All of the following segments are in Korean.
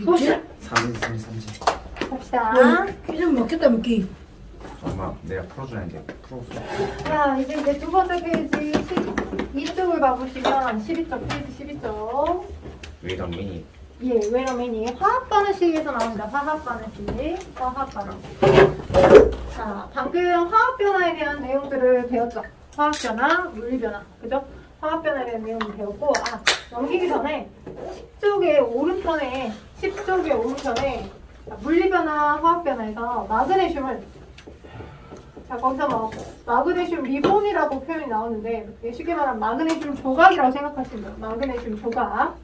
봅시다. 삼지. 봅시다. 퀴즈 먹겠다 먹기. 엄마 내가 풀어주는데 풀었어. 자, 이제 두 번째 페이지 12쪽을 봐보시면 12쪽, 페이지 12쪽. Wait a minute. 예, wait a minute. 화학 반응식에서 나옵니다. 화학 반응식. 화학 반응식. 자, 방금 화학 변화에 대한 내용들을 배웠죠. 화학 변화, 물리 변화. 그죠? 화학 변화에 대한 내용을 배웠고, 넘기기 전에 10쪽의 오른편에, 물리 변화, 화학 변화에서 마그네슘을, 자, 거기서 뭐, 마그네슘 리본이라고 표현이 나오는데, 쉽게 말하면 마그네슘 조각이라고 생각하시면 돼요. 마그네슘 조각.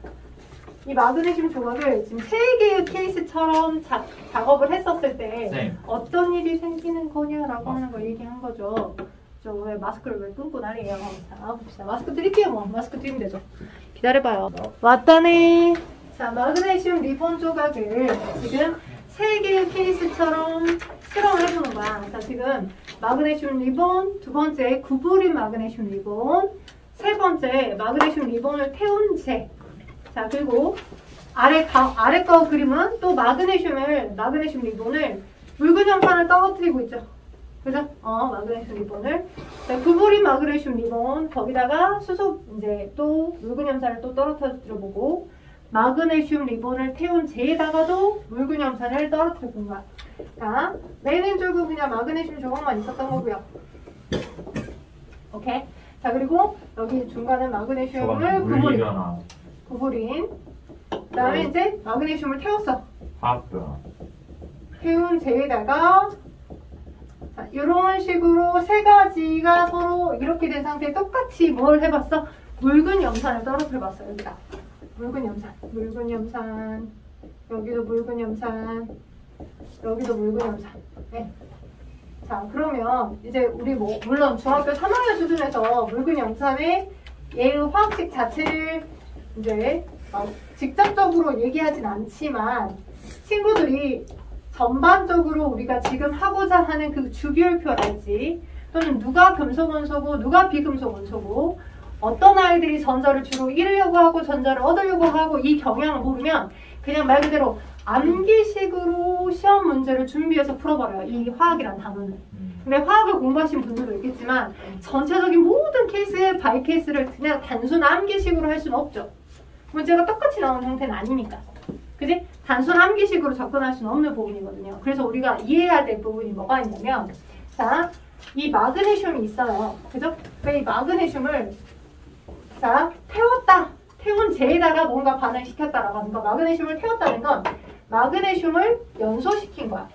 이 마그네슘 조각을 지금 3개의 케이스처럼 작업을 했었을 때 네. 어떤 일이 생기는 거냐라고 하는 걸 얘기한 거죠. 저 왜 마스크를 왜 끊고 난리예요. 자, 봅시다. 마스크 드릴게요. 뭐. 마스크 드리면 되죠. 기다려봐요. 왔다네. 자, 마그네슘 리본 조각을 지금 3개의 케이스처럼 실험을 해보는 거야. 자, 지금 마그네슘 리본, 두 번째 구부린 마그네슘 리본, 세 번째 마그네슘 리본을 태운 재. 자, 그리고 아래 거 그림은 또 마그네슘 리본을 묽은 염산을 떨어뜨리고 있죠. 그죠? 마그네슘 리본을. 자, 구부린 마그네슘 리본, 거기다가 이제 또 묽은 염산을 또 떨어뜨려 보고, 마그네슘 리본을 태운 재에다가도 묽은 염산을 떨어뜨려 본 거야. 자, 맨 왼쪽은 그냥 마그네슘 조각만 있었던 거고요. 오케이? 자, 그리고 여기 중간에 마그네슘을 구부린. 그 다음에 이제 마그네슘을 태웠어. 화학변화. 태운 재에다가 이런 식으로 세 가지가 서로 이렇게 된 상태에 똑같이 뭘 해봤어? 묽은 염산을 떨어뜨려봤어. 여기다 묽은 염산, 여기도 묽은 염산, 여기도 묽은 염산. 네. 자, 그러면 이제 우리 물론 중학교 3학년 수준에서 묽은 염산의 얘의 화학식 자체를 이제 직접적으로 얘기하진 않지만 친구들이 전반적으로 우리가 지금 하고자 하는 그 주기율표 알지? 또는 누가 금속 원소고 누가 비금속 원소고 어떤 아이들이 전자를 주로 잃으려고 하고 전자를 얻으려고 하고 이 경향을 모르면 그냥 말 그대로 암기식으로 시험 문제를 준비해서 풀어버려요. 이 화학이란 단어는. 근데 화학을 공부하신 분들도 있겠지만 전체적인 모든 케이스의 바이 케이스를 그냥 단순 암기식으로 할 수는 없죠. 문제가 똑같이 나오는 형태는 아니니까. 그지? 단순 암기식으로 접근할 수는 없는 부분이거든요. 그래서 우리가 이해해야 될 부분이 뭐가 있냐면, 자, 이 마그네슘이 있어요. 그죠? 이 마그네슘을, 자, 태운 재에다가 뭔가 반응을 시켰다라고 하는 거. 마그네슘을 태웠다는 건 마그네슘을 연소시킨 거야.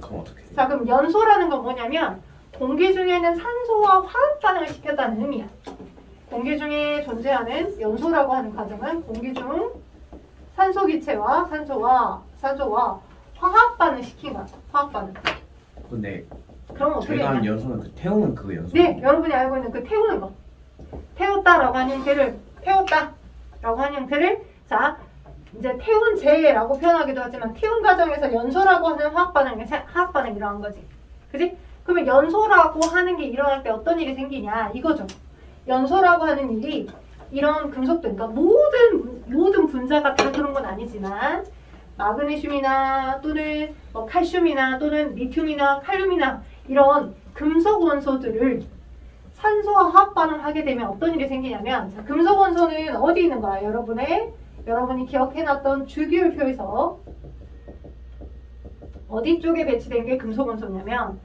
그럼 어떻게? 자, 그럼 연소라는 건 뭐냐면 공기 중에는 산소와 화학 반응을 시켰다는 의미야. 공기 중에 존재하는 연소라고 하는 과정은 공기 중 산소 기체와 산소와 화학 반응 시킨 거야. 화학 반응. 근데 그럼 어떻게 저희가 하는 되냐? 연소는 그 태우는 그 연소. 네, 여러분이 알고 있는 그 태우는 거. 태웠다라고 하는 형태를 자, 이제 태운 재라고 표현하기도 하지만 태운 과정에서 연소라고 하는 화학 반응이 일어난 거지. 그지? 그러면 연소라고 하는 게 일어날 때 어떤 일이 생기냐 이거죠. 연소라고 하는 일이 이런 금속들, 그러니까 모든 분자가 다 그런 건 아니지만 마그네슘이나 또는 칼슘이나 또는 리튬이나 칼륨이나 이런 금속 원소들을 산소와 화학 반응을 하게 되면 어떤 일이 생기냐면, 자, 금속 원소는 어디 있는 거야? 여러분이 기억해놨던 주기율표에서 어디 쪽에 배치된 게 금속 원소냐면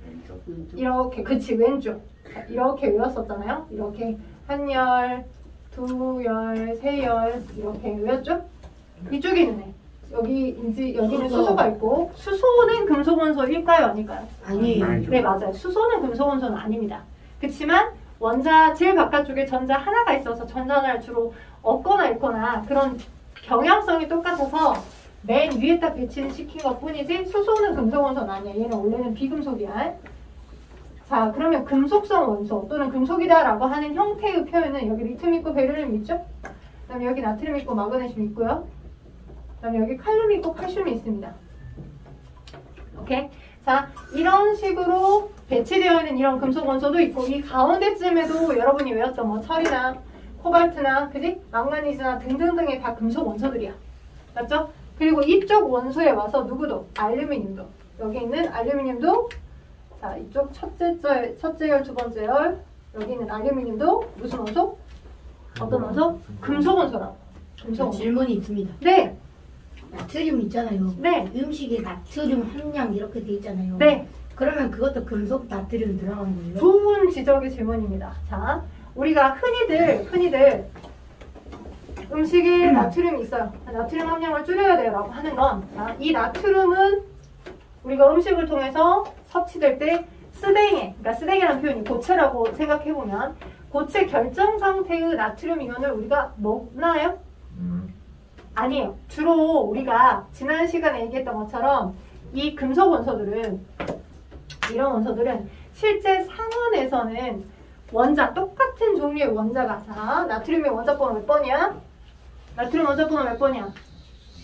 이렇게, 그치, 왼쪽. 이렇게 외웠었잖아요. 이렇게 한 열, 두 열, 세 열 이렇게 외웠죠? 이쪽에 있는 애. 여기는 수소가 있고, 수소는 금속 원소일까요, 아닐까요? 아니에요. 네, 맞아요. 수소는 금속 원소는 아닙니다. 그렇지만 제일 바깥쪽에 전자 하나가 있어서 전자를 주로 얻거나 잃거나 그런 경향성이 똑같아서 맨 위에 딱 배치를 시킨 것 뿐이지 수소는 금속 원소는 아니야. 얘는 원래는 비금속이야. 자, 그러면 금속성 원소 또는 금속이다라고 하는 형태의 표현은 여기 리튬 있고 베릴륨 있죠? 그 다음에 여기 나트륨 있고 마그네슘 있고요. 그 다음에 여기 칼륨이 있고 칼슘이 있습니다. 오케이? 자, 이런 식으로 배치되어 있는 이런 금속 원소도 있고 이 가운데쯤에도 여러분이 외웠던 철이나 코발트나 그지? 망가니즈나 등등등의 다 금속 원소들이야. 맞죠? 그리고 이쪽 원소에 와서 누구도 알루미늄도 여기 있는 알루미늄도 자 이쪽 첫째 열 두 번째 열 여기 있는 알루미늄도 무슨 원소? 어떤 원소? 금속 원소라고. 금속 원소. 질문이 있습니다. 네. 나트륨 있잖아요. 네. 음식에 나트륨 함량 이렇게 돼 있잖아요. 네. 그러면 그것도 금속 나트륨 들어간 거예요? 좋은 지적의 질문입니다. 자, 우리가 흔히들 음식에 나트륨이 있어요. 나트륨 함량을 줄여야 돼요 라고 하는 건, 자, 이 나트륨은 우리가 음식을 통해서 섭취될 때 스댕에, 그러니까 스댕이라는 표현이 고체라고 생각해보면 고체 결정 상태의 나트륨 이온을 우리가 먹나요? 아니에요. 주로 우리가 지난 시간에 얘기했던 것처럼 이 금속 원소들은, 이런 원소들은 실제 상온에서는 원자, 똑같은 종류의 원자가, 자, 나트륨의 원자 번호 몇 번이야? 나트륨 원자 번호 몇 번이야?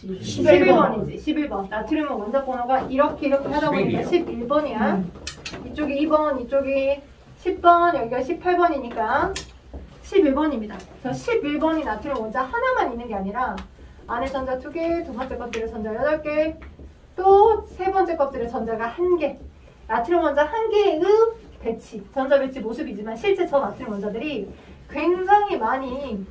11번이지. 11번. 나트륨의 원자 번호가 이렇게 하다 보니까 11번이야. 이쪽이 2번, 이쪽이 10번, 여기가 18번이니까 11번입니다. 그래서 11번이 나트륨 원자 하나만 있는 게 아니라 안에 전자 2개, 두 번째 껍질에 전자 8개, 또 세 번째 껍질에 전자가 1개. 나트륨 원자 1개의 배치, 전자 배치 모습이지만 실제 저 나트륨 원자들이 굉장히 많이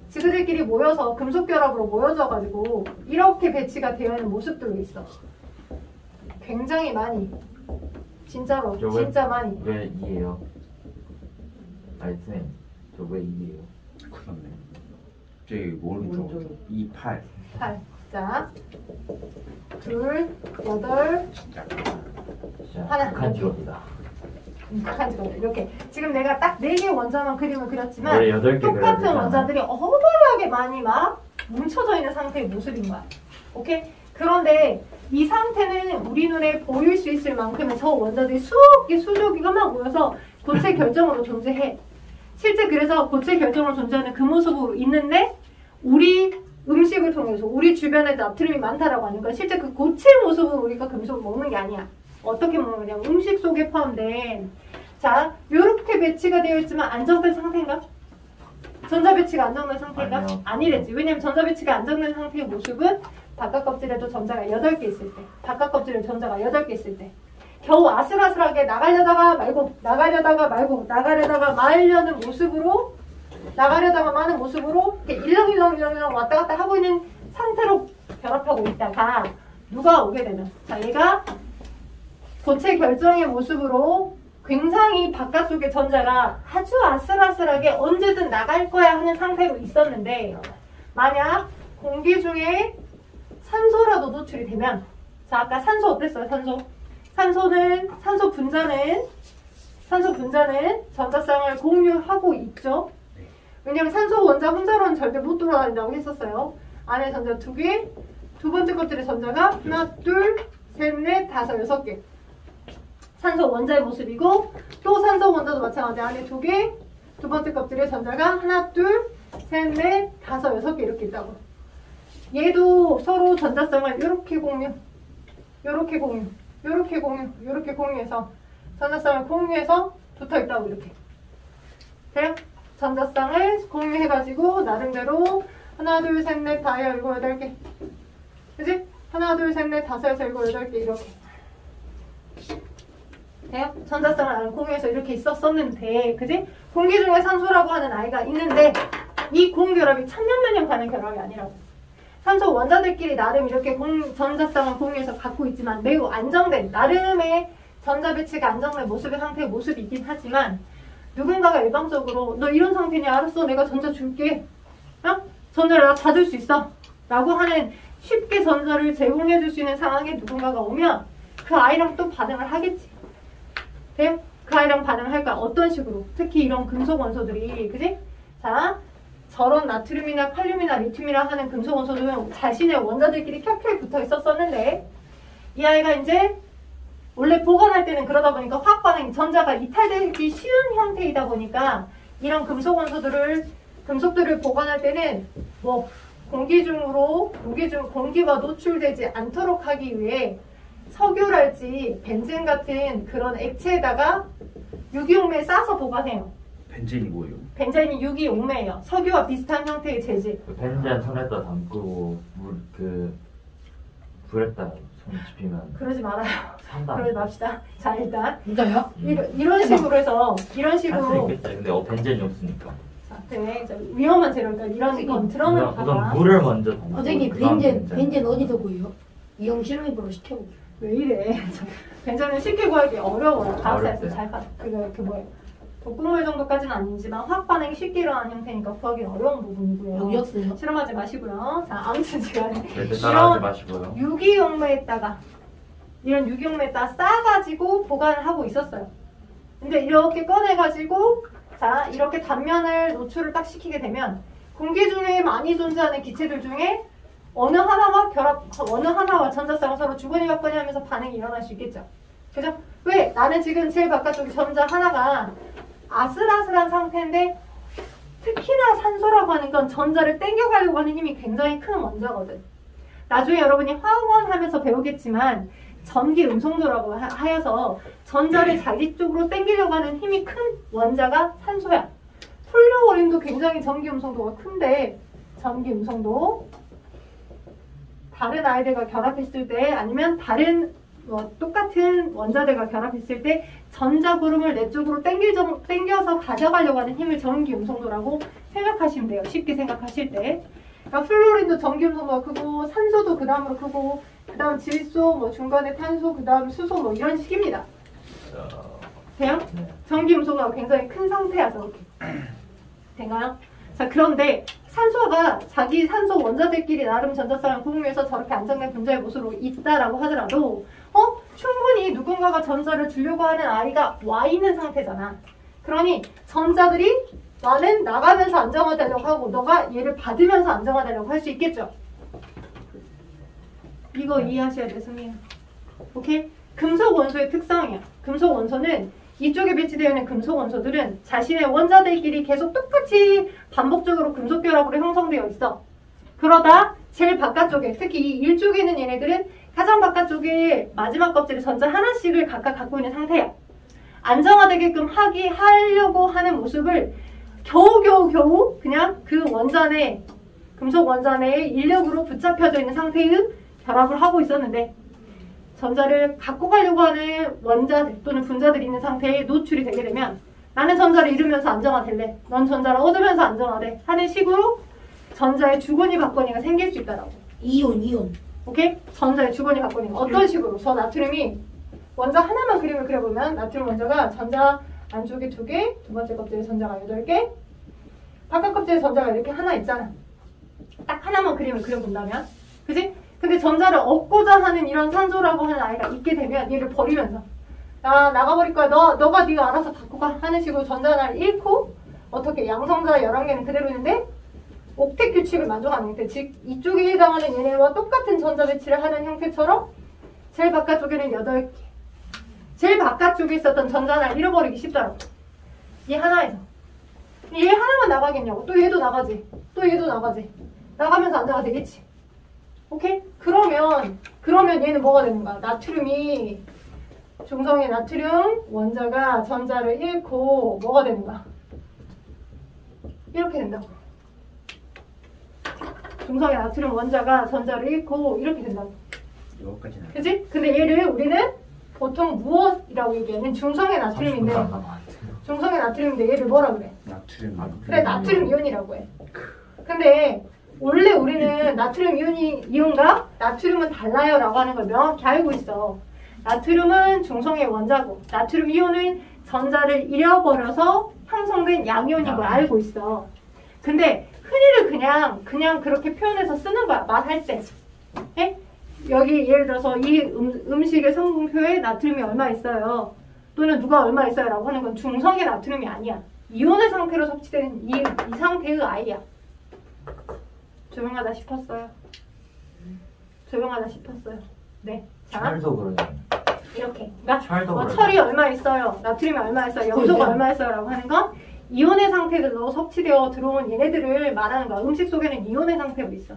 지그들끼리 모여서 금속 결합으로 모여져가지고 이렇게 배치가 되어 있는 모습들로 있어. 굉장히 많이. 진짜로. 진짜 많이. 왜 2예요? 아니 쌤, 저 왜 2예요? 그렇네. 저기 오른쪽 28. 8. 자, 둘, 8, 진짜. 하나. 극한 직업이다. 극한 직업들. 이렇게. 지금 내가 딱 4개 원자만 그림을 그렸지만 원래 8개 그려야 똑같은 되잖아. 원자들이 어마어마하게 많이 막 뭉쳐져 있는 상태의 모습인 거야. 오케이? 그런데 이 상태는 우리 눈에 보일 수 있을 만큼의 저 원자들이 수억 개, 수조 개가 막 모여서 고체 결정으로 존재해. 실제 그래서 고체 결정으로 존재하는 그 모습으로 있는데 우리 음식을 통해서 우리 주변에 나트륨이 많다라고 하는 건 실제 그 고체 모습으로 우리가 금속을 먹는 게 아니야. 어떻게 먹는 거냐? 음식 속에 포함된, 자, 요렇게 배치가 되어 있지만 안정된 상태인가? 전자 배치가 안정된 상태인가? 아니요. 아니랬지. 왜냐면 전자 배치가 안정된 상태의 모습은 바깥 껍질에도 전자가 8개 있을 때, 바깥 kop질에 전자가 8개 있을 때, 겨우 아슬아슬하게 나가려다가 말고, 나가려다가 말고, 나가려다가 말려는 모습으로, 나가려다가 마는 모습으로 이렇게 일렁일렁 왔다 갔다 하고 있는 상태로 결합하고 있다가 누가 오게 되면, 자, 얘가 고체 결정의 모습으로 굉장히 바깥쪽에 전자가 아주 아슬아슬하게 언제든 나갈 거야 하는 상태로 있었는데, 만약 공기 중에 산소라도 노출이 되면, 자, 아까 산소 어땠어요? 산소 분자는 전자쌍을 공유하고 있죠. 왜냐면 산소 원자 혼자로는 절대 못 돌아다닌다고 했었어요. 안에 전자 2개, 두 번째 껍질에 전자가 하나, 둘, 셋, 넷, 다섯, 6개. 산소 원자의 모습이고, 또 산소 원자도 마찬가지. 안에 2개, 두 번째 껍질에 전자가 하나, 둘, 셋, 넷, 다섯, 6개 이렇게 있다고. 얘도 서로 전자쌍을 이렇게 공유, 이렇게 공유, 이렇게 공유, 이렇게 공유해서 전자쌍을 공유해서 붙어있다고 이렇게. 돼요? 전자쌍을 공유해가지고 나름대로 하나, 둘, 셋, 넷, 다, 7, 8개. 그치? 하나, 둘, 셋, 넷, 다섯, 7, 8개 이렇게. 돼요? 전자쌍을 공유해서 이렇게 있었었는데, 그지? 공기 중에 산소라고 하는 아이가 있는데 이 공결합이 천년만년 가는 결합이 아니라고. 산소 원자들끼리 나름 이렇게 전자쌍을 공유해서 갖고 있지만 매우 안정된, 나름의 전자 배치가 안정된 모습의 상태의 모습이긴 하지만, 누군가가 일방적으로 너 이런 상태냐? 알았어, 내가 전자 줄게. 어? 전자를 나 다 줄 수 있어 라고 하는, 쉽게 전자를 제공해 줄 수 있는 상황에 누군가가 오면 그 아이랑 또 반응을 하겠지. 돼요? 그 아이랑 반응을 할까? 어떤 식으로? 특히 이런 금속 원소들이, 그지? 자, 저런 나트륨이나 칼륨이나 리튬이라 하는 금속 원소들은 자신의 원자들끼리 켜켜이 붙어 있었었는데, 이 아이가 이제 원래 보관할 때는 그러다 보니까 화학 반응이 전자가 이탈되기 쉬운 형태이다 보니까 이런 금속 원소들을, 금속들을 보관할 때는 뭐 공기 중으로 공기가 노출되지 않도록 하기 위해 석유랄지 벤젠 같은 그런 액체에다가 유기용매에 싸서 보관해요. 벤젠이 뭐예요? 벤젠이 유기용매예요. 석유와 비슷한 형태의 재질. 그 벤젠 손에다 담그고 불에다 손 집히면 그러지 말아요. 산다. 그러지 맙시다. 자, 일단 진짜요? 이런 식으로 해서 이런 할 수 식으로 있겠죠. 근데 벤젠이 없으니까. 자, 네, 위험한 재료니까 이런 건 드럼을 우선 받아. 물을 먼저 담고. 선생님 그다음 벤젠 어디서 구해요? 이용 실험해보러 시켜보고. 왜 이래? 벤젠은 쉽게 구하기 어려워요. 과학사에서 어렵대요. 잘 봐. 그 뭐예요? 독극물 정도까지는 아니지만 화학 반응이 쉽게 일어나는 형태니까 구하기 어려운 부분이고요. 여기였어요? 실험하지 마시고요. 자, 아무튼 시간에 절대 따라하지 마시고요. 유기용매에다가 이런 유기용매에다가 싸가지고 보관을 하고 있었어요. 근데 이렇게 꺼내가지고 자 이렇게 단면을 노출을 딱 시키게 되면 공기 중에 많이 존재하는 기체들 중에 어느 하나와 전자쌍을 서로 주거니 받거니 하면서 반응이 일어날 수 있겠죠. 그죠? 왜? 나는 지금 제일 바깥쪽에 전자 하나가 아슬아슬한 상태인데 특히나 산소라고 하는 건 전자를 땡겨가려고 하는 힘이 굉장히 큰 원자거든. 나중에 여러분이 화학원 하면서 배우겠지만 전기 음성도라고 하여서 전자를 자기 쪽으로 땡기려고 하는 힘이 큰 원자가 산소야. 플루오린도 굉장히 전기 음성도가 큰데 전기 음성도 다른 아이들과 결합했을 때 아니면 다른 똑같은 원자들과 결합했을 때 전자 구름을 내 쪽으로 땡겨서 가져가려고 하는 힘을 전기 음성도라고 생각하시면 돼요. 쉽게 생각하실 때. 그러니까 플루오린도 전기 음성도가 크고 산소도 그 다음으로 크고 그 다음 질소, 뭐 중간에 탄소, 그 다음 수소 뭐 이런 식입니다. 돼요? 네. 전기 음성도가 굉장히 큰 상태야 저렇게. 돼가요? 자 그런데 산소가 자기 산소 원자들끼리 나름 전자쌍을 구분해서 저렇게 안정된 분자의 모습으로 있다라고 하더라도 충분히 누군가가 전자를 주려고 하는 아이가 와 있는 상태잖아. 그러니 전자들이 나는 나가면서 안정화되려고 하고 너가 얘를 받으면서 안정화되려고 할 수 있겠죠. 이거 이해하셔야 돼, 승민아. 오케이? 금속 원소의 특성이야. 금속 원소는 이쪽에 배치되어 있는 금속 원소들은 자신의 원자들끼리 계속 똑같이 반복적으로 금속 결합으로 형성되어 있어. 그러다 제일 바깥쪽에, 특히 이 일쪽에 있는 얘네들은 가장 바깥쪽에 마지막 껍질에 전자 하나씩을 각각 갖고 있는 상태야. 안정화되게끔 하려고 하는 모습을 겨우 그냥 그 원자 금속 원자 내에 인력으로 붙잡혀져 있는 상태의 결합을 하고 있었는데 전자를 갖고 가려고 하는 원자들 또는 분자들이 있는 상태에 노출이 되게 되면 나는 전자를 잃으면서 안정화될래. 넌 전자를 얻으면서 안정화돼. 하는 식으로 전자의 주거니 받거니가 생길 수 있다라고. 이온. 오케이? 전자의 주거니 받거니. 어떤 식으로? 저 나트륨이 원자 하나만 그림을 그려보면 나트륨 원자가 전자 안쪽에 2개, 두 번째 껍질에 전자가 8개, 바깥 껍질에 전자가 이렇게 하나 있잖아. 딱 하나만 그림을 그려본다면. 그지? 근데 전자를 얻고자 하는 이런 산소라고 하는 아이가 있게 되면 얘를 버리면서 나가버릴 거야. 너가 네가 알아서 갖고 가 하는 식으로 전자를 잃고 어떻게 양성자 11개는 그대로 있는데 옥텟 규칙을 만족하는 형태. 즉 이쪽에 해당하는 얘네와 똑같은 전자 배치를 하는 형태처럼 제일 바깥쪽에는 8개. 제일 바깥쪽에 있었던 전자를 잃어버리기 쉽더라고. 얘 하나에서. 얘 하나만 나가겠냐고. 또 얘도 나가지. 또 얘도 나가지. 나가면서 안정화 되겠지. 오케이? 그러면 얘는 뭐가 되는 거야? 나트륨이 중성의 나트륨 원자가 전자를 잃고 뭐가 되는 거야? 이렇게 된다고. 중성의 나트륨 원자가 전자를 잃고 이렇게 된다고. 이거까지는 그치? 근데 얘를 우리는 보통 무엇이라고 얘기하는 중성의 나트륨인데 중성의 나트륨인데 얘를 뭐라 그래? 나트륨. 그래 나트륨 이온이라고 해. 근데 원래 우리는 나트륨 이온과 나트륨은 달라요 라고 하는 걸 명확히 알고 있어. 나트륨은 중성의 원자고 나트륨 이온은 전자를 잃어버려서 형성된 양이온인 걸 알고 있어. 근데 흔히를 그냥 그렇게 표현해서 쓰는 거야. 말할 때. 에? 여기 예를 들어서 이 음식의 성분표에 나트륨이 얼마 있어요. 또는 누가 얼마 있어요 라고 하는 건 중성의 나트륨이 아니야. 이온의 상태로 섭취되는 이 상태의 아이야. 조용하다 싶었어요. 조용하다 싶었어요. 네. 자, 철도 그러네. 이렇게. 그러니까 철도 그러네. 철이 얼마 있어요. 나트륨이 얼마 있어요. 염소가 얼마 있어요. 라고 하는 건 이온의 상태로 섭취되어 들어온 얘네들을 말하는 거야. 음식 속에는 이온의 상태로 있어.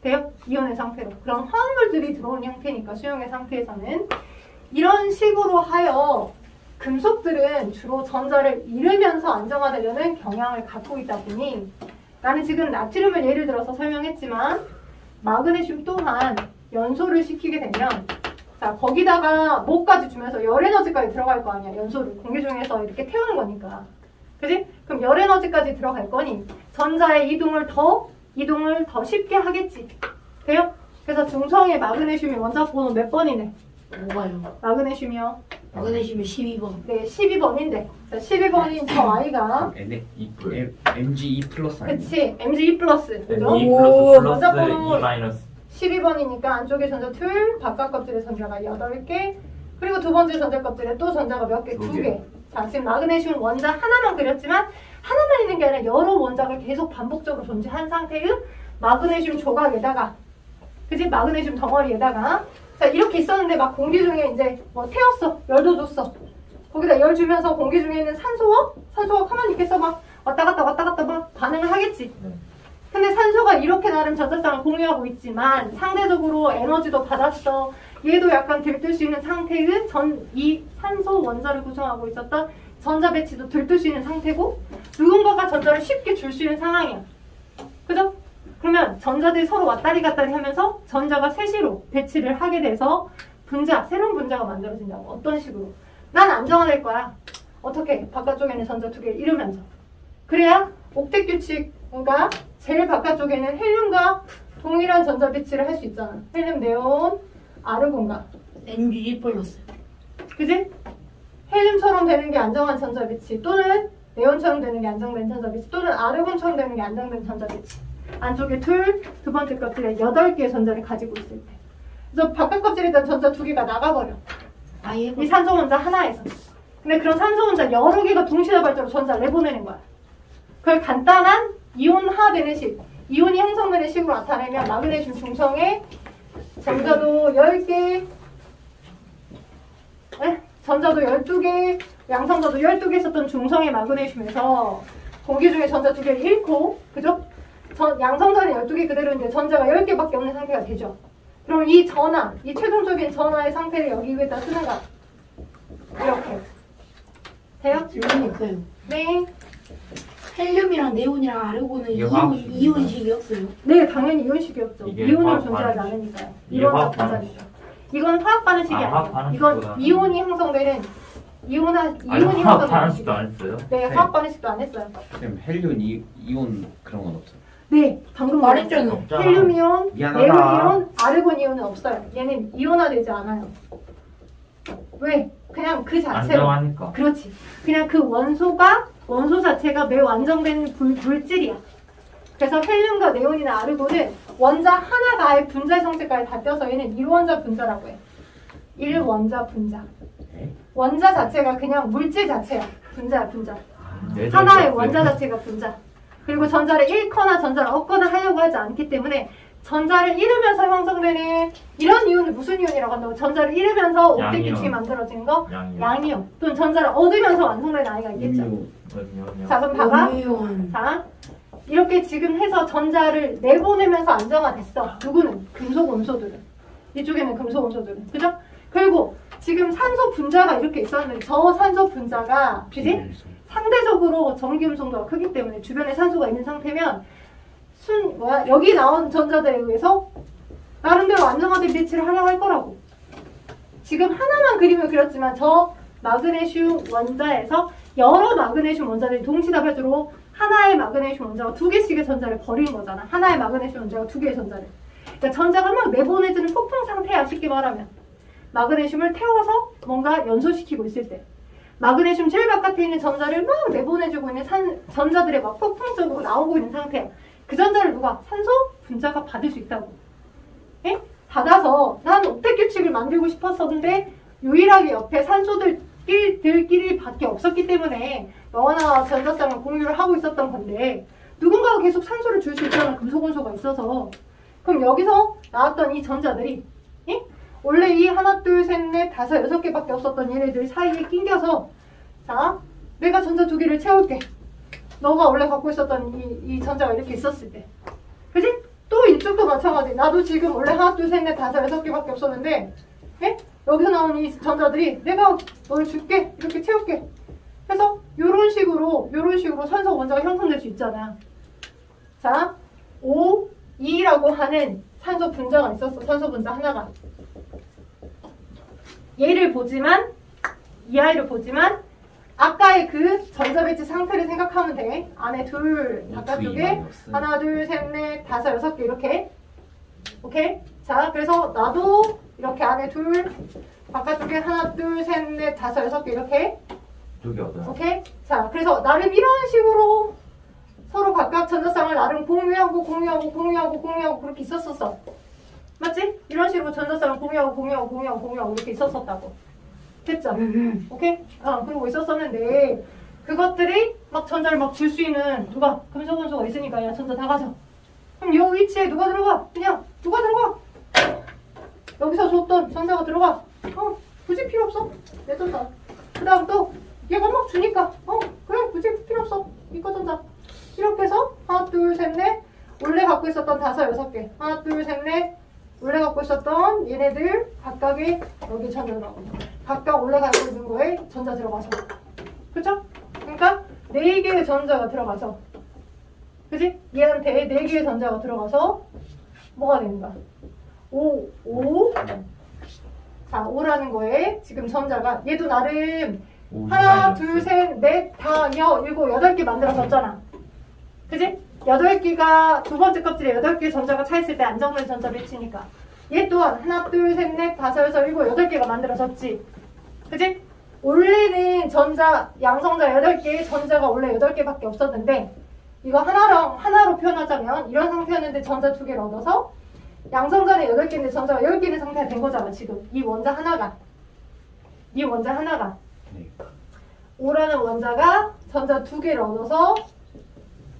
돼요? 이온의 상태로. 그럼 화학물들이 들어온 형태니까 수용의 상태에서는 이런 식으로 하여 금속들은 주로 전자를 잃으면서 안정화되려는 경향을 갖고 있다 보니 나는 지금 나트륨을 예를 들어서 설명했지만 마그네슘 또한 연소를 시키게 되면 자 거기다가 뭐까지 주면서 열 에너지까지 들어갈 거 아니야. 연소를 공기 중에서 이렇게 태우는 거니까. 그지? 그럼 열 에너지까지 들어갈 거니 전자의 이동을 더 쉽게 하겠지. 돼요? 그래서 중성의 마그네슘이 원자 번호 몇 번이네? 뭐가요? 마그네슘이요. 마그네슘이 12번. 네, 12번인데. 자, 12번인 저 아이가 MG2 플러스 아니에요? 그치, MG2 플러스. M 그죠? E 오, 플러스 먼저 플러스 번호 E 마이너스. 12번이니까 안쪽에 전자 둘, 바깥 껍질에 전자가 8개, 그리고 두 번째 전자 껍질에 또 전자가 몇 개? 두 2개. 개. 자, 지금 마그네슘 원자 하나만 그렸지만 하나만 있는 게 아니라 여러 원자가 계속 반복적으로 존재한 상태의 마그네슘 조각에다가 그치? 마그네슘 덩어리에다가 자 이렇게 있었는데 막 공기 중에 이제 뭐 태웠어. 열도 줬어. 거기다 열 주면서 공기 중에 있는 산소가 가만히 있겠어. 막 왔다 갔다 막 반응을 하겠지. 네. 근데 산소가 이렇게 나름 저자쌍을 공유하고 있지만 상대적으로 에너지도 받았어. 얘도 약간 들뜰 수 있는 상태의 이 산소 원자를 구성하고 있었던 전자 배치도 들뜰 수 있는 상태고 누군가가 전자를 쉽게 줄 수 있는 상황이야. 그죠? 그러면 전자들이 서로 왔다리 갔다리 하면서 전자가 세시로 배치를 하게 돼서 새로운 분자가 만들어진다고. 어떤 식으로? 난 안정화될 거야. 어떻게? 바깥쪽에 있는 전자 2개를 잃으면서. 그래야 옥텟 규칙, 그러니까 제일 바깥쪽에는 헬륨과 동일한 전자 배치를 할 수 있잖아. 헬륨, 네온, 아르곤과. MG1 플러스. 그지? 헬륨처럼 되는 게 안정한 전자 배치 또는 네온처럼 되는 게 안정된 전자 배치 또는 아르곤처럼 되는 게 안정된 전자 배치. 안쪽에 두 번째 껍질에 8개의 전자를 가지고 있을 때. 그래서 바깥 껍질에 있던 전자 2개가 나가버려. 아예 이 산소 원자 하나에서. 근데 그런 산소 원자 여러 개가 동시다발적으로 전자를 내보내는 거야. 그걸 간단한 이온화되는 식, 이온이 형성되는 식으로 나타내면 마그네슘 중성에 전자도 10개, 전자도 12개, 양성자도 12개 있었던 중성의 마그네슘에서 공기 중에 전자 2개를 잃고, 그죠? 양성자는 12개 그대로인데 전자가 10개밖에 없는 상태가 되죠. 그럼 이 최종적인 전하의 상태를 여기 위에다 쓰는가? 이렇게. 돼요? 질문이 커요. 네. 헬륨이랑 네온이랑 아르곤은 이게 화학- 이온식이었어요. 네, 당연히 이온식이었죠. 이게 이온으로 화학 존재하지 반응식. 않으니까요. 이게 이온과 화학 분자니까. 이건 화학 반응식이 아, 화학 아니에요. 이건 반응식보다- 이온이 형성되는 이온이 아니 형성되는 화학 반응식도 안 했어요? 네, 화학 반응식도 안 했어요. 그럼 헬륨, 이온 그런 건 없어요? 네, 방금 말했잖아. 말했어요. 헬륨 이온, 미안하다. 네온 이온, 아르곤 이온은 없어요. 얘는 이온화되지 않아요. 왜? 그냥 그 자체로. 안정하니까. 그렇지. 그냥 그 원소 자체가 매우 안정된 물질이야. 그래서 헬륨과 네온이나 아르곤은 원자 하나가 아예 분자의 성질까지 다 떼어서 얘는 1원자 분자라고 해. 1원자 분자. 네? 원자 자체가 그냥 물질 자체야. 분자야, 분자. 네, 하나의 저기 원자 자체가 분자. 그리고 전자를 잃거나 전자를 얻거나 하려고 하지 않기 때문에 전자를 잃으면서 형성되는 이런 이온을 무슨 이온이라고 한다고? 전자를 잃으면서 옥텟 양이온. 규칙이 만들어진 거? 양이온. 양이온. 또는 전자를 얻으면서 완성된 아이가 있겠죠. 음료. 자, 그럼 봐봐. 음이온. 자, 이렇게 지금 해서 전자를 내보내면서 안정화됐어. 누구는? 금속 원소들은. 이쪽에는 금속 원소들은. 그죠? 그리고 지금 산소 분자가 이렇게 있었는데 저 산소 분자가 그지? 상대적으로 전기 음성도가 크기 때문에 주변에 산소가 있는 상태면 여기 나온 전자들에 의해서 나름대로 안정화된 배치를 하려고 할 거라고. 지금 하나만 그림을 그렸지만 저 마그네슘 원자에서 여러 마그네슘 원자들이 동시다발적으로 하나의 마그네슘 원자가 2개씩의 전자를 버린 거잖아. 하나의 마그네슘 원자가 2개의 전자를. 그러니까 전자가 막 내보내주는 폭풍 상태야. 쉽게 말하면. 마그네슘을 태워서 뭔가 연소시키고 있을 때. 마그네슘 제일 바깥에 있는 전자를 막 내보내주고 있는 전자들의 막 폭풍적으로 나오고 있는 상태야. 그 전자를 누가? 산소 분자가 받을 수 있다고. 에? 받아서 난 옥텟 규칙을 만들고 싶었었는데 유일하게 옆에 산소들끼리 밖에 없었기 때문에 너와 나와 전자쌍을 공유를 하고 있었던 건데 누군가가 계속 산소를 줄 수 있다는 금속원소가 있어서 그럼 여기서 나왔던 이 전자들이 원래 이 하나, 둘, 셋, 넷, 다섯, 6개밖에 없었던 얘네들 사이에 낑겨서 자, 내가 전자 2개를 채울게. 너가 원래 갖고 있었던 이 전자가 이렇게 있었을 때. 그지? 또 이쪽도 마찬가지. 나도 지금 원래 하나, 둘, 셋, 넷, 다섯, 6개밖에 없었는데 여기서 나오는 이 전자들이 내가 널 줄게 이렇게 채울게 해서 요런 식으로 산소 원자가 형성될 수 있잖아. 자, O2라고 하는 산소 분자가 있었어. 산소 분자 하나가. 얘를 보지만 이 아이를 보지만 아까의 그 전자배치 상태를 생각하면 돼. 안에 둘, 바깥쪽에 하나, 둘, 셋, 넷, 다섯, 여섯 개 이렇게. 오케이? 자, 그래서 나도 이렇게 안에 둘, 바깥쪽에 하나, 둘, 셋, 넷, 다섯, 여섯 개 이렇게. 두개 얻어요. 오케이? 자, 그래서 나름 이런 식으로 서로 각각 전자쌍을 나름 공유하고 그렇게 있었었어. 맞지? 이런 식으로 전자쌍을 공유하고 이렇게 있었었다고. 됐죠? 오케이? 그러고 있었었는데 그것들이 막 전자를 막 줄 수 있는 누가 금속 원소가 있으니까 야 전자 다 가져. 그럼 요 위치에 누가 들어가? 그냥 누가 들어가? 여기서 줬던 전자가 들어가. 굳이 필요 없어. 내줬다. 그 다음 또 얘가 막 주니까 그래 굳이 필요 없어. 이거 전자. 이렇게 해서 하나 둘 셋 넷 원래 갖고 있었던 다섯 여섯 개 하나 둘 셋 넷 원래 갖고 있었던 얘네들 각각의 여기 전자 들어가고 각각 원래 갖고 있는 거에 전자 들어가서 그쵸? 그러니까 4개의 전자가 들어가서 그치? 얘한테 4개의 전자가 들어가서 뭐가 되는 거야? 5 자, 5라는 거에 지금 전자가 얘도 나름 하나, 둘, 셋, 넷, 다, 일곱, 8개 만들어졌잖아. 그치? 8개가 두 번째 껍질에 8개의 전자가 차있을 때 안정된 전자 배치니까 얘 또한 하나, 둘, 셋, 넷, 다섯, 여섯, 일곱, 8개가 만들어졌지. 그치? 원래는 전자, 양성자 8개의 전자가 원래 8개밖에 없었는데 이거 하나로 표현하자면 이런 상태였는데 전자 2개를 얻어서 양성자는 8개인데 전자가 10개인 상태가 된 거잖아. 지금 이 원자 하나가 네. 5라는 원자가 전자 2개를 얻어서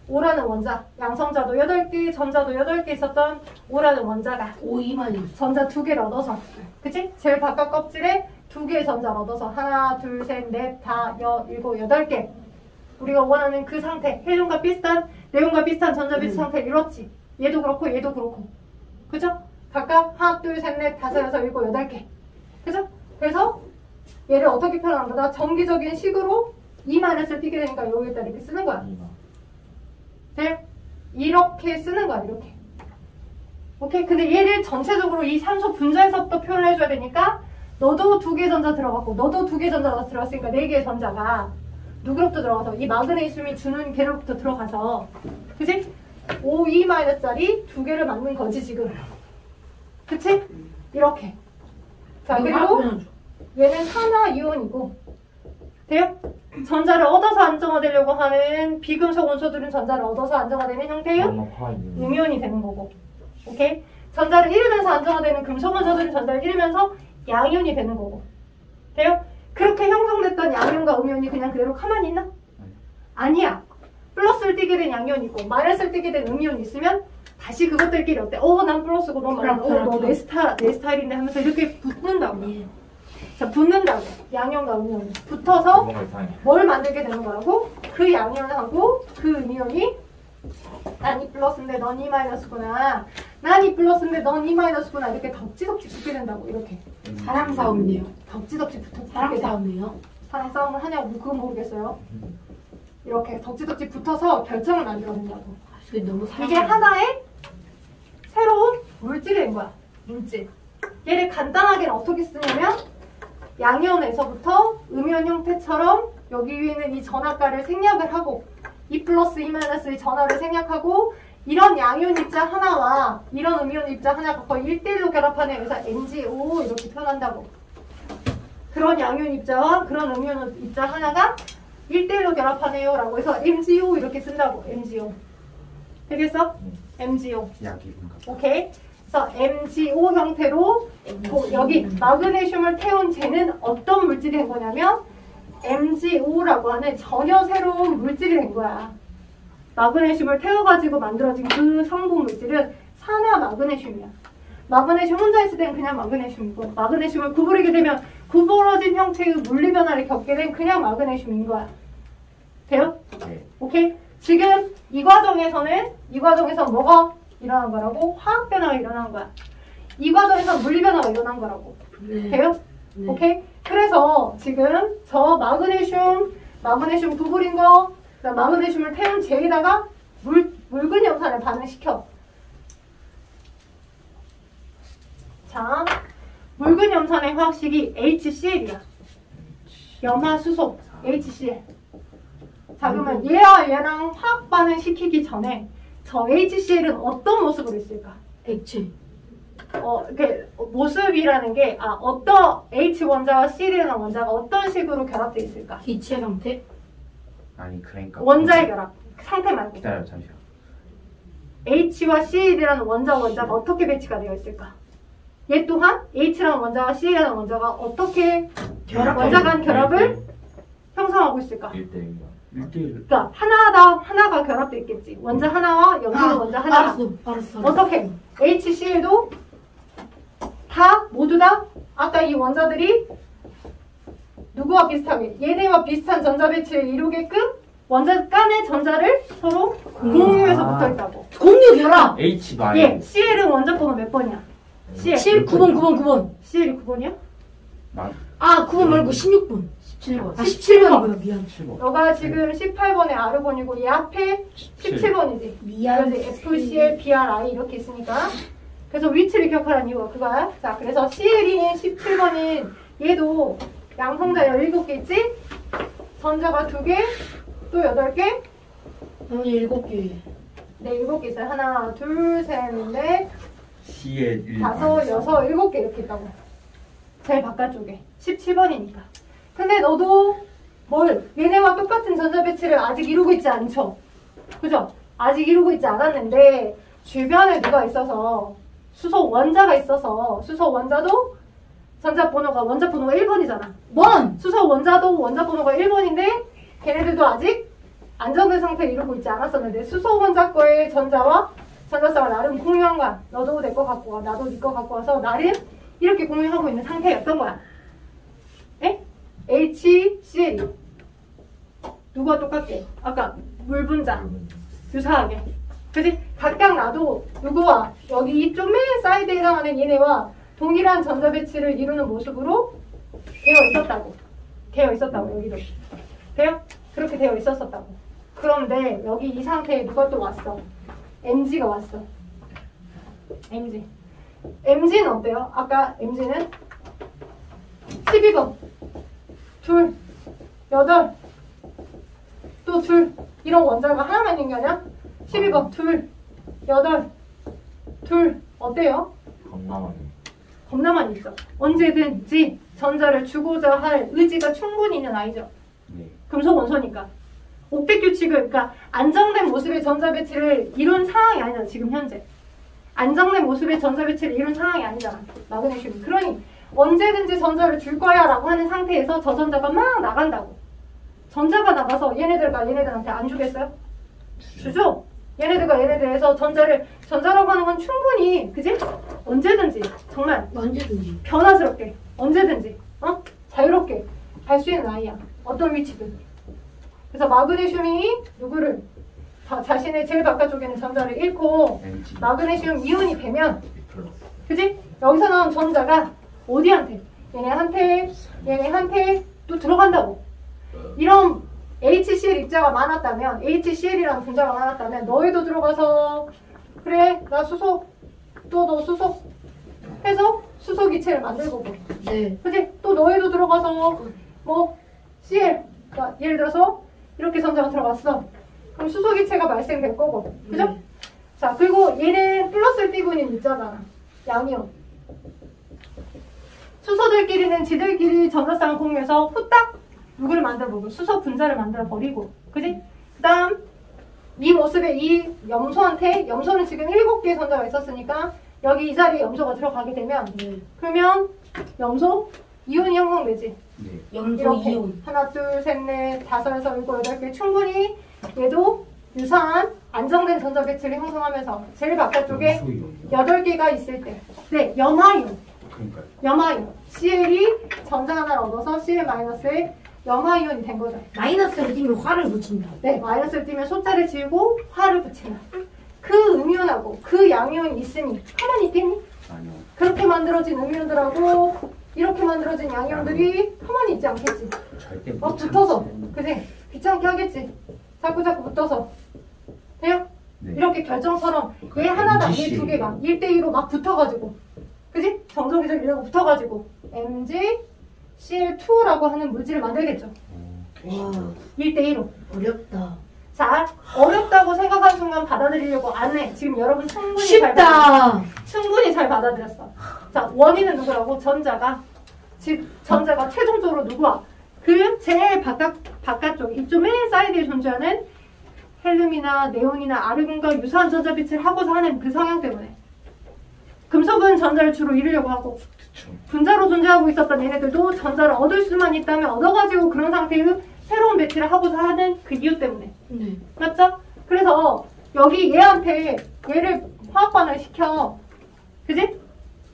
5라는 원자, 양성자도 8개, 전자도 8개 있었던 5라는 원자가 5,2만 있어. 전자 2개를 얻어서 그치? 제일 바깥 껍질에 2개의 전자를 얻어서 하나, 둘, 셋, 넷, 다, 일곱, 8개 우리가 원하는 그 상태 헬륨과 비슷한, 네온과 비슷한 전자 배치 상태 이렇지. 얘도 그렇고 얘도 그렇고 그죠? 각각 하나, 둘, 셋, 넷, 다섯, 여섯, 일곱, 8개 그죠? 그래서 얘를 어떻게 표현하는 거다? 정기적인 식으로 2-을 띄게 되니까 여기에다 이렇게 쓰는 거야. 네? 이렇게 쓰는 거야, 이렇게. 오케이? 근데 얘를 전체적으로 이 산소 분자에서부터 표현을 해줘야 되니까 너도 2개의 전자 들어갔고 너도 2개의 전자가 들어갔으니까 4개의 전자가 누구로부터 들어가서 이 마그네슘이 주는 개로부터 들어가서 그치? 5-2-짜리 2개를 만든 거지 지금. 그치? 이렇게. 자, 그리고 얘는 산화이온이고 돼요? 전자를 얻어서 안정화되려고 하는 비금속 원소들은 전자를 얻어서 안정화되는 형태의 음이온이 되는 거고 오케이? 전자를 잃으면서 안정화되는 금속 원소들은 전자를 잃으면서 양이온이 되는 거고 돼요? 그렇게 형성됐던 양이온과 음이온이 그냥 그대로 가만히 있나? 아니야. 플러스를 띄게 된 양이온이 있고 마이너스를 띄게 된 음이온이 있으면 다시 그것들끼리 어때? 난 플러스고 넌 마이너스 너 내 스타일인데 하면서 이렇게 붙는다고. 자, 붙는다고. 양이온과 음이온이 붙어서 뭘 만들게 되는 거라고? 그 양이온하고 그 음이온이 난 이 플러스인데 넌 이 마이너스구나. 난 이 플러스인데 넌 이 마이너스구나. 이렇게 덕지덕지 붙게 된다고. 이렇게. 사랑 싸움이네요. 덕지덕지 붙어. 사랑 싸움이에요. 사랑 싸움을 하냐고 그건 모르겠어요. 이렇게 덕지덕지 붙어서 결정을 만들어낸다고. 너무 이게 하나의 새로운 물질이 된 거야. 물질. 얘를 간단하게는 어떻게 쓰냐면 양이온에서부터 음이온 형태처럼 여기 위에 있는 이 전하가를 생략을 하고 이 플러스 이 마이너스의 전하를 생략하고 이런 양이온 입자 하나와 이런 음이온 입자 하나가 거의 1대1로 결합하는 여기서 NGO 이렇게 표현한다고. 그런 양이온 입자와 그런 음이온 입자 하나가 1대1로 결합하네요 라고 해서 MgO 이렇게 쓴다고. MgO 되겠어? MgO 오케이. 그래서 MgO 형태로 여기 마그네슘을 태운 쟤는 어떤 물질이 된 거냐면 MgO라고 하는 전혀 새로운 물질이 된 거야. 마그네슘을 태워가지고 만들어진 그 성분 물질은 산화 마그네슘이야. 마그네슘 혼자 있을 때는 그냥 마그네슘이고 마그네슘을 구부리게 되면 구부러진 형태의 물리 변화를 겪게 된 그냥 마그네슘인 거야. 돼요? 네. 오케이? 지금 이 과정에서 뭐가 일어난 거라고? 화학 변화가 일어난 거야. 이 과정에서 물리 변화가 일어난 거라고. 네. 돼요? 네. 오케이? 그래서 지금 저 마그네슘 부부린 거, 그다음 마그네슘을 태운 젤에다가 묽은 염산을 반응시켜. 자, 묽은 염산의 화학식이 HCl이야. 염화수소 HCl. 자, 그러면 얘와 얘랑 화학 반응 시키기 전에 저 HCl은 어떤 모습으로 있을까? 액체. 이렇게 모습이라는 게 어떤 H 원자와 C라는 원자가 어떤 식으로 결합되어 있을까? 기체 상태. 아니 그러니까 원자의 결합 상태 말고 기다려 잠시만. H와 C라는 원자가 어떻게 배치가 되어 있을까? 얘 또한 H라는 원자와 C라는 원자가 어떻게 원자 간 결합을 형성하고 있을까? 1대1. 1대1 그러니까 하나가 결합되어 있겠지. 원자 하나와 염소 원자 하나. 알았어. 어떻게? HCl도 모두 다 아까 이 원자들이 누구와 비슷하게 얘네와 비슷한 전자 배치를 이루게끔 원자 간의 전자를 서로 공유해서 붙어 있다고. 공유 결합. H 마이 예, Cl은 원자 번호 몇 번이야? CL 7, 9번. CL이 9번이야? 아, 9번 말고 16번. 17번. 17번. 미안. 7번 너가 지금 18번에 아르곤이고 얘 앞에 17번이지. 미안. 그래서 FCl, BRI 이렇게 있으니까. 그래서 위치를 기억하라는 이유가 그거야. 자, 그래서 CL인 17번인 얘도 양성자 17개 있지? 전자가 2개, 또 8개, 나머지 7개. 네, 7개 있어요. 하나, 둘, 셋, 넷, C에 1 다섯, 여섯, 7개 이렇게 있다고. 제일 바깥쪽에. 17번이니까. 근데 너도 얘네와 똑같은 전자 배치를 아직 이루고 있지 않죠? 그죠? 아직 이루고 있지 않았는데 주변에 누가 있어서 수소 원자가 있어서 수소 원자도 원자 번호가 1번이잖아. 수소 원자도 원자 번호가 1번인데 걔네들도 아직 안정된 상태를 이루고 있지 않았었는데 수소 원자 거의 전자와 전자쌍을 나름 공유한 거야. 너도 내 거 갖고 와, 나도 네 거 갖고 와서 나름 이렇게 공유하고 있는 상태였던 거야. 에? HCl 누가 똑같게? 아까 물 분자 유사하게. 그치? 각각 나도 누구와 여기 이쪽 맨 사이드에 해당하는 얘네와 동일한 전자 배치를 이루는 모습으로 되어 있었다고 여기도. 돼요? 그렇게 되어 있었다고. 그런데 여기 이 상태에 누가 또 왔어? MG가 왔어. MG는 어때요? 아까 MG는 12번 둘, 8, 또 둘. 이런 원자가 하나만 있는 게 아니야? 12번 둘, 8, 둘. 어때요? 겁나 많이 있죠. 언제든지 전자를 주고자 할 의지가 충분히 있는 아이죠. 네. 금속 원소니까. 옥텟 규칙을, 그러니까 안정된 모습의 전자 배치를 이룬 상황이 아니잖아. 지금 현재. 안정된 모습의 전자 배치를 이룬 상황이 아니잖아. 마그네슘이. 그러니 언제든지 전자를 줄 거야 라고 하는 상태에서 저 전자가 막 나간다고. 전자가 나가서 얘네들한테 안 주겠어요? 주죠? 얘네들과 얘네들에서 전자라고 하는 건 충분히, 그지? 언제든지, 정말 언제든지. 변화스럽게, 언제든지, 자유롭게 갈 수 있는 아이야. 어떤 위치든. 그래서 마그네슘이 누구를, 자신의 제일 바깥쪽에는 전자를 잃고 MG 마그네슘 이온이 되면, 그지? 여기서 나온 전자가 어디한테? 얘네한테 또 들어간다고. 이런 HCl 입자가 많았다면, HCl이라는 분자가 많았다면 너희도 들어가서 그래 나 수소, 또 너 수소 해서 수소 기체를 만들고 네. 그치? 또 너희도 들어가서 CL, 그러니까 예를 들어서 이렇게 전자가 들어갔어. 그럼 수소 기체가 발생될 거고, 그죠? 네. 자, 그리고 얘는 플러스를 띄고 있는 입자잖아. 양이온. 수소들끼리는 지들끼리 전자쌍을 공유해서 후딱 누구를 만들어보고 수소 분자를 만들어버리고, 그지? 그 다음 이 모습에 이 염소는 지금 7개의 전자가 있었으니까 여기 이 자리에 염소가 들어가게 되면 네. 그러면 염소 이온이 형성되지. 네. 염소 이렇게 이온. 하나, 둘, 셋, 넷, 다섯, 여섯, 일곱, 8개 충분히 얘도 유사한 안정된 전자 배치를 형성하면서 제일 바깥쪽에 소이요. 8개가 있을 때, 네, 염화이온. 그러니까요. 염화이온. CL이 전자 하나를 얻어서 CL-에 염화이온이 된 거죠. 마이너스를 띄면 화를 붙인다. 네, 마이너스를 띄면 소자를 지우고 화를 붙인다. 그 음이온하고 그 양이온이 있으니 가만히 있겠니? 아니요. 그렇게 만들어진 음이온들하고 이렇게 만들어진 양이온들이 가만히 있지 않겠지. 절대 막 못 붙어서. 참지. 그지? 귀찮게 하겠지. 자꾸 붙어서. 돼요? 네. 이렇게 결정처럼 얘 하나당 얘 두 개가 1대2로 막 붙어가지고. 그지? 정석이적 이라고 붙어가지고 MgCl2라고 하는 물질을 만들겠죠. 와 1대2로. 어렵다. 자, 어렵다고 생각하는 순간 받아들이려고 안 해. 지금 여러분 쉽다. 충분히 잘 받아들였어. 자, 원인은 누구라고? 전자가. 즉, 전자가 최종적으로 누구와? 그 제일 바깥쪽, 이쪽 맨 사이드에 존재하는 헬륨이나 네온이나 아르곤과 유사한 전자빛을 하고자 하는 그 성향 때문에. 금속은 전자를 주로 이루려고 하고, 그쵸. 분자로 존재하고 있었던 얘네들도 전자를 얻을 수만 있다면 얻어가지고 그런 상태의 새로운 배치를 하고자 하는 그 이유 때문에. 네. 맞죠? 그래서 여기 얘한테 얘를 화학 반응을 시켜. 그지?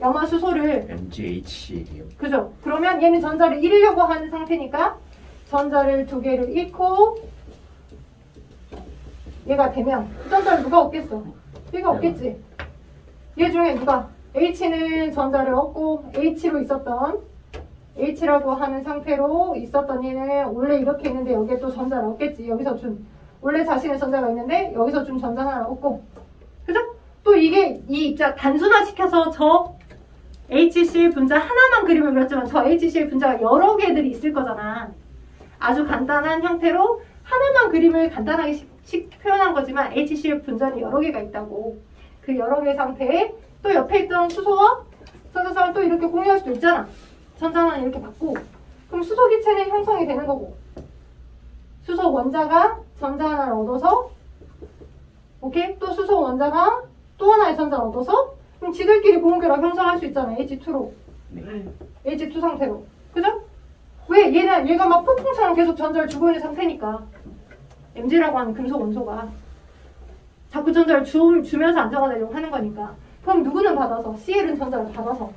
염화수소를. MgHCl이요. 그죠? 그러면 얘는 전자를 잃으려고 하는 상태니까 전자를 두 개를 잃고 얘가 되면 전자를 누가 얻겠어? 얘가 얻겠지. 얘 중에 누가? H는 전자를 얻고 H로 있었던 H라고 하는 상태로 있었던 얘는 원래 이렇게 있는데 여기에 또 전자를 얻겠지. 여기서 준 원래 자신의 전자가 있는데 여기서 준 전자 하나를 얻고. 그죠? 또 이게 이 입자 단순화시켜서 저 HCl 분자 하나만 그림을 그렸지만 저 HCl 분자가 여러 개들이 있을 거잖아. 아주 간단한 형태로 하나만 그림을 간단하게 표현한 거지만 HCl 분자는 여러 개가 있다고. 그 여러 개 상태에 또 옆에 있던 수소와 전자쌍을 또 이렇게 공유할 수도 있잖아. 전자 하나 이렇게 받고. 그럼 수소 기체는 형성이 되는 거고. 수소 원자가 전자 하나를 얻어서 오케이? 또 수소 원자가 또 하나의 전자를 얻어서 그럼 지들끼리 고온결합 형성할 수 있잖아. H2로. 네. H2 상태로. 그죠? 왜? 얘가 막 폭풍처럼 계속 전자를 주고 있는 상태니까. Mg라고 하는 금속 원소가 자꾸 전자를 주면서 안정화되려고 하는 거니까. 그럼 누구는 받아서? Cl은 전자를 받아서.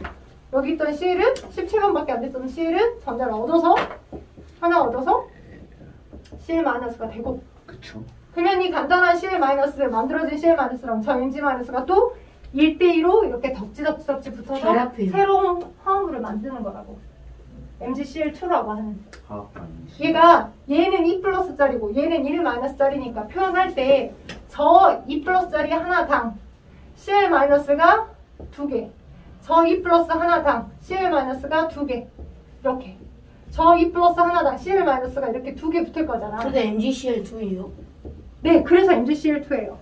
여기 있던 Cl은 17번밖에 안 됐던 Cl은 전자를 얻어서 하나 얻어서 Cl-가 되고. 그쵸. 그러면 이 간단한 Cl- 만들어진 Cl-랑 저 Mg-가 또 1대2로 이렇게 덕지 붙어서 결합해요. 새로운 화합물을 만드는 거라고. MgCl2라고 하는. 화학 반응. 얘는 2+짜리고 얘는 1-짜리니까 표현할 때 저 2+짜리 하나당 Cl-가 2개. 저 2 플러스 하나당 Cl-가 2개. 이렇게. 저 2 플러스 하나당 Cl-가 이렇게 2개 붙을 거잖아. 그래도 MgCl2예요. 네, 그래서 MgCl2예요.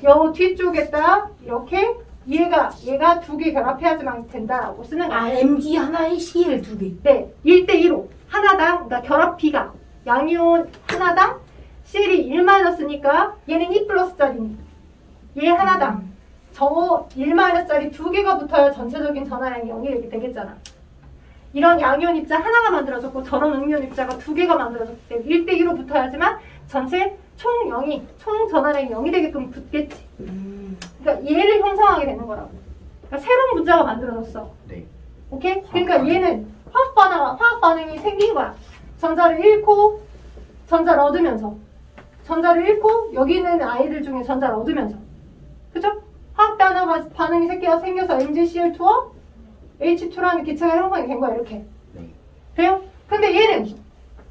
요 뒤쪽에다 이렇게 얘가 2개 결합해야지만 된다라고 쓰는 거예요. 아 Mg 하나에 Cl 2개. 네, 1대1로 하나당, 그러니까 결합비가 양이온 하나당 Cl이 1-니까 얘는 2+짜리니 얘 하나당 저 1-짜리 2개가 붙어야 전체적인 전화량이 0이 되겠잖아. 이런 양이온 입자 하나가 만들어졌고 저런 음이온 입자가 2개가 만들어졌기 때문에 1대1로 붙어야지만 전체 총 0이, 총 전화량이 0이 되게끔 붙겠지. 그러니까 얘를 형성하게 되는 거라고. 그러니까 새로운 분자가 만들어졌어. 네. 오케이? 그러니까 얘는 화학 반응이 생긴 거야. 전자를 잃고 전자를 얻으면서 전자를 잃고 여기 있는 아이들 중에 전자를 얻으면서 그죠? 화학 반응이 생겨서 MgCl2와 H2라는 기체가 형성이 된 거야. 이렇게. 네. 돼요? 근데 얘는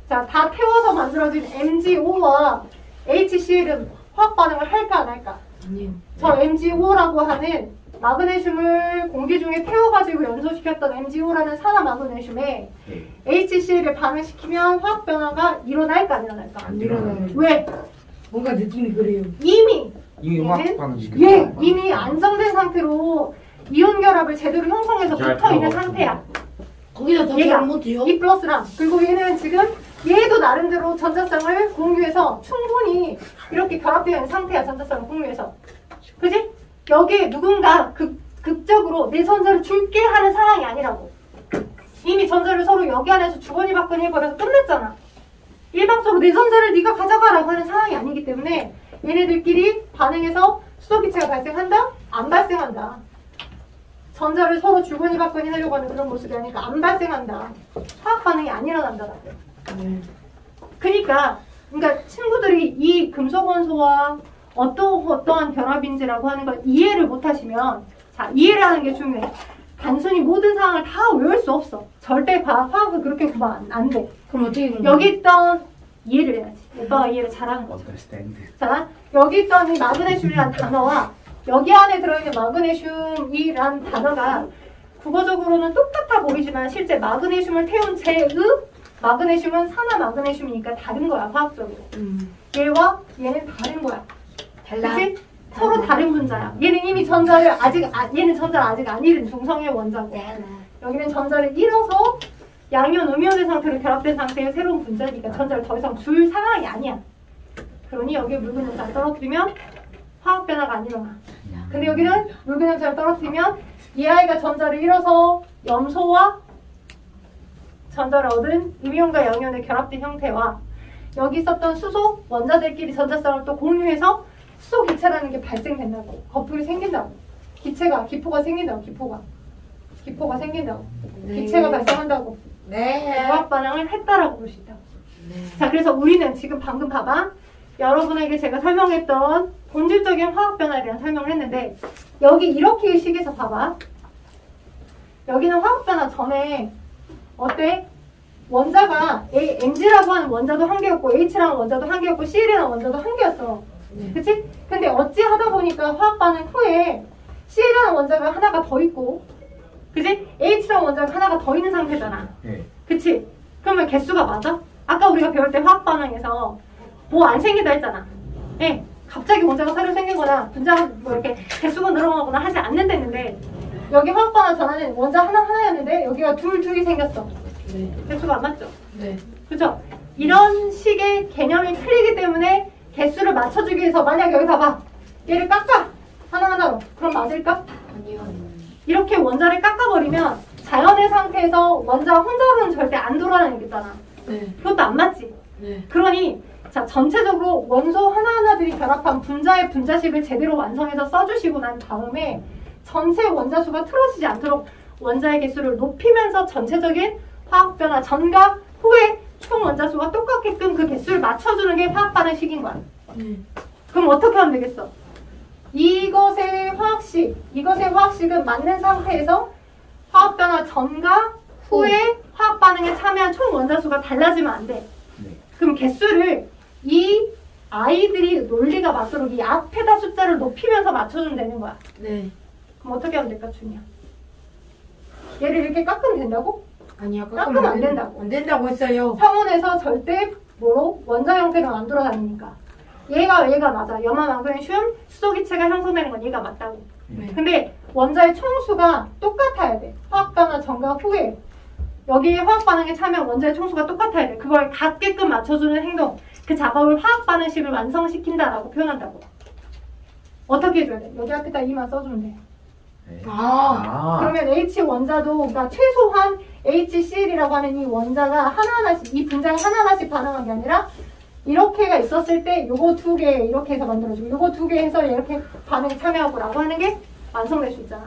자, 다 태워서 만들어진 MgO와 HCl은 화학 반응을 할까 안 할까? 아니요. 저 MgO라고 하는 마그네슘을 공기 중에 태워가지고 연소시켰던 MgO라는 산화 마그네슘에 네. HCl을 반응시키면 화학 변화가 일어날까 안 일어날까? 안 일어나요. 왜? 뭔가 느낌이 그래요. 이미 이미 얘는 화학 반응 시켰 이미 안정된 상태로 이온 결합을 제대로 형성해서 잘 붙어 있는 필요가 상태야. 거기다 더 얘가 결합 못해요? 2+랑 그리고 얘는 지금 얘도 나름대로 전자쌍을 공유해서 충분히 이렇게 결합되어 있는 상태야. 전자쌍을 공유해서. 그지? 여기에 누군가 극적으로 내 전자를 줄게 하는 상황이 아니라고. 이미 전자를 서로 여기 안에서 주거니 받거니 해버려서 끝냈잖아. 일방적으로 내 전자를 네가 가져가라고 하는 상황이 아니기 때문에 얘네들끼리 반응해서 수소기체가 발생한다? 안 발생한다. 전자를 서로 주거니 받거니 하려고 하는 그런 모습이 아니니까 안 발생한다. 화학 반응이 안 일어난다라고. 네. 그러니까 친구들이 이 금속 원소와 어떠한 결합인지라고 하는 걸 이해를 못 하시면 자, 이해를 하는 게 중요해. 단순히 모든 상황을 다 외울 수 없어. 절대 화학은 그렇게 구분 안 돼. 그럼 어떻게 공부? 여기 있던 이해를 해야지. 오빠가 이해를 잘하는 거지. understand. 자, 여기 있던 이 마그네슘이란 단어와 여기 안에 들어있는 마그네슘이란 단어가 국어적으로는 똑같아 보이지만 실제 마그네슘을 태운 제의 마그네슘은 산화 마그네슘이니까 다른 거야, 화학적으로. 얘와 얘는 다른 거야. 달라. 그치? 서로 다른 분자야. 얘는 이미 전자를 얘는 전자를 아직 안 잃은 중성의 원자고. 여기는 전자를 잃어서 양이온, 음이온의 상태로 결합된 상태의 새로운 분자니까 전자를 더 이상 줄 상황이 아니야. 그러니 여기에 묽은 염자를 떨어뜨리면 화학 변화가 안 일어나. 근데 여기는 묽은 염자를 떨어뜨리면 이 아이가 전자를 잃어서 염소와 전자를 얻은 음이온과 양이온의 결합된 형태와 여기 있었던 수소 원자들끼리 전자성을 또 공유해서 수소 기체라는 게 발생된다고. 거품이 생긴다고. 기포가 생긴다고. 기포가 생긴다고. 기체가 발생한다고. 네. 화학 반응을 했다라고 볼 수 있다고. 네. 자, 그래서 우리는 지금 방금 봐봐. 여러분에게 제가 설명했던 본질적인 화학 변화에 대한 설명을 했는데 여기 이렇게 식에서 봐봐. 여기는 화학 변화 전에 어때? 원자가 Mg라고 하는 원자도 한 개였고 H라는 원자도 한 개였고 Cl이라는 원자도 한 개였어. 네. 그치? 근데 어찌 하다 보니까 화학 반응 후에 C라는 원자가 하나가 더 있고 그치? H라는 원자가 하나가 더 있는 상태잖아. 네. 그치? 그러면 개수가 맞아? 아까 우리가 배울 때 화학 반응에서 뭐 안 생긴다 했잖아. 예. 갑자기 원자가 새로 생기거나 분자가 뭐 이렇게 개수가 늘어나거나 하지 않는다 했는데 여기 화학 반응 전환은 원자 하나였는데 여기가 둘이 생겼어. 네. 개수가 안 맞죠? 네. 그죠? 이런 식의 개념이 틀리기 때문에 개수를 맞춰주기 위해서 만약 여기 봐봐. 얘를 깎아. 하나하나로. 그럼 맞을까? 아니요. 이렇게 원자를 깎아버리면 자연의 상태에서 원자 혼자로는 절대 안 돌아다니겠잖아. 네. 그것도 안 맞지? 네. 그러니 자 전체적으로 원소 하나하나들이 결합한 분자의 분자식을 제대로 완성해서 써주시고 난 다음에 전체 원자 수가 틀어지지 않도록 원자의 개수를 높이면서 전체적인 화학 변화 전과 후에 총 원자 수가 똑같게끔 그 개수를 맞춰주는 게 화학 반응식인 거야. 네. 그럼 어떻게 하면 되겠어? 이것의 화학식은 맞는 상태에서 화학 변화 전과 후에 화학 반응에 참여한 총 원자 수가 달라지면 안 돼. 네. 그럼 개수를 이 아이들이 논리가 맞도록 이 앞에다 숫자를 높이면서 맞춰주면 되는 거야. 네. 그럼 어떻게 하면 될까, 준이야? 얘를 이렇게 깎으면 된다고? 아니요. 깎으면 안 된다고. 안 된다고 했어요. 평원에서 절대 원자 형태로 안 돌아다니니까. 얘가 맞아. 염화 마그네슘 수소기체가 형성되는 건 얘가 맞다고. 네. 근데 원자의 총수가 똑같아야 돼. 화학 반응 전과 후에. 여기 화학 반응에 참여한 원자의 총수가 똑같아야 돼. 그걸 같게끔 맞춰주는 행동. 그 작업을 화학 반응식을 완성시킨다라고 표현한다고. 어떻게 해줘야 돼? 여기 앞에다 이만 써주면 돼. 네. 아. 그러면 H 원자도, 그러니까 최소한 HCl이라고 하는 이 원자가 하나하나씩, 이 분자가 하나하나씩 반응한 게 아니라 이렇게가 있었을 때 요거 두 개 이렇게 해서 만들어주고 요거 두 개 해서 이렇게 반응에 참여하고 라고 하는 게 완성될 수 있잖아.